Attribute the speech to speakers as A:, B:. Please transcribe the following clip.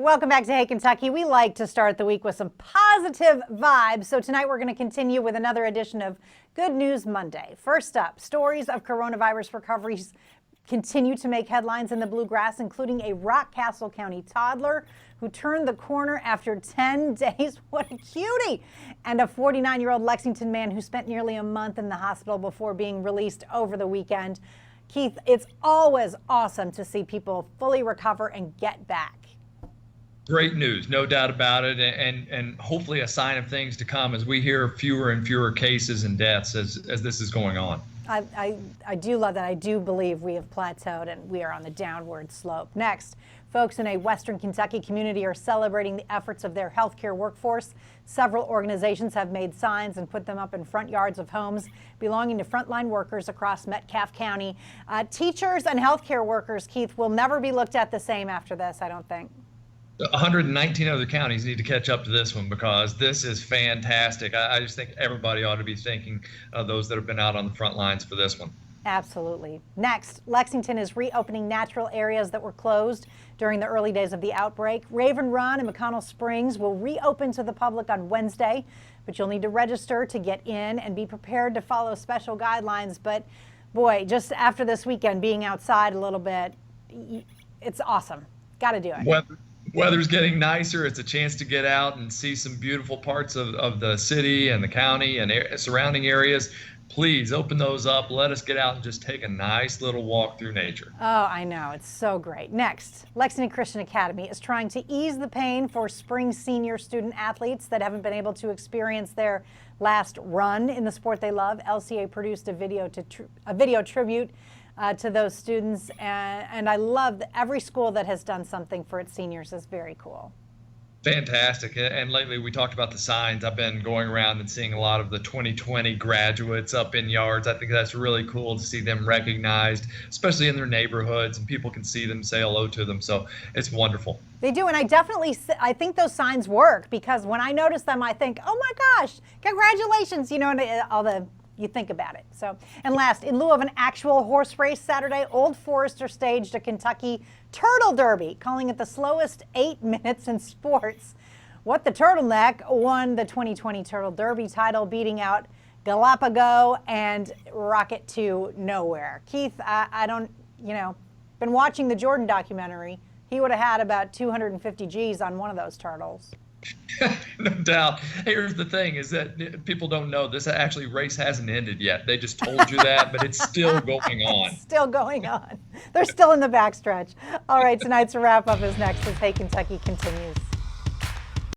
A: Welcome back to Hey Kentucky. We like to start the week with some positive vibes. So tonight we're going to continue with another edition of Good News Monday. First up, stories of coronavirus recoveries continue to make headlines in the Bluegrass, including a Rockcastle County toddler who turned the corner after 10 days. What a cutie! And a 49-year-old Lexington man who spent nearly a month in the hospital before being released over the weekend. Keith, it's always awesome to see people fully recover and get back.
B: Great news, no doubt about it, and hopefully a sign of things to come as we hear fewer and fewer cases and deaths as this is going on.
A: I do love that. I do believe we have plateaued and we are on the downward slope. Next, folks in a Western Kentucky community are celebrating the efforts of their healthcare workforce. Several organizations have made signs and put them up in front yards of homes belonging to frontline workers across Metcalfe County. Teachers and healthcare workers, Keith, will never be looked at the same after this, I don't think.
B: 119 other counties need to catch up to this one because this is fantastic. I just think everybody ought to be thanking those that have been out on the front lines for this one.
A: Absolutely. Next, Lexington is reopening natural areas that were closed during the early days of the outbreak. Raven Run and McConnell Springs will reopen to the public on Wednesday, but you'll need to register to get in and be prepared to follow special guidelines. But boy, just after this weekend, being outside a little bit, it's awesome. Got to do it.
B: Weather's getting nicer. It's a chance to get out and see some beautiful parts of the city and the county and surrounding areas. Please open those up. Let us get out and just take a nice little walk through nature.
A: Oh, I know. It's so great. Next, Lexington Christian Academy is trying to ease the pain for spring senior student athletes that haven't been able to experience their last run in the sport they love. LCA produced a video tribute to those students, and I love that every school that has done something for its seniors is very cool.
B: Fantastic. And lately we talked about the signs. I've been going around and seeing a lot of the 2020 graduates up in yards. I think that's really cool to see them recognized, especially in their neighborhoods, and people can see them, say hello to them. So it's wonderful.
A: They do, and I think those signs work because when I notice them, I think, oh my gosh, congratulations, you know, and you think about it. So, and last, in lieu of an actual horse race Saturday, Old Forester staged a Kentucky Turtle Derby, calling it the slowest 8 minutes in sports. What the Turtleneck won the 2020 Turtle Derby title, beating out Galapagos and Rocket to Nowhere. Keith, I don't, been watching the Jordan documentary. He would have had about 250 G's on one of those turtles.
B: No doubt. Here's the thing is that people don't know this actually race hasn't ended yet. They just told you that, but it's still going on.
A: It's still going on. They're still in the backstretch. All right, tonight's wrap up is next as Hey Kentucky continues.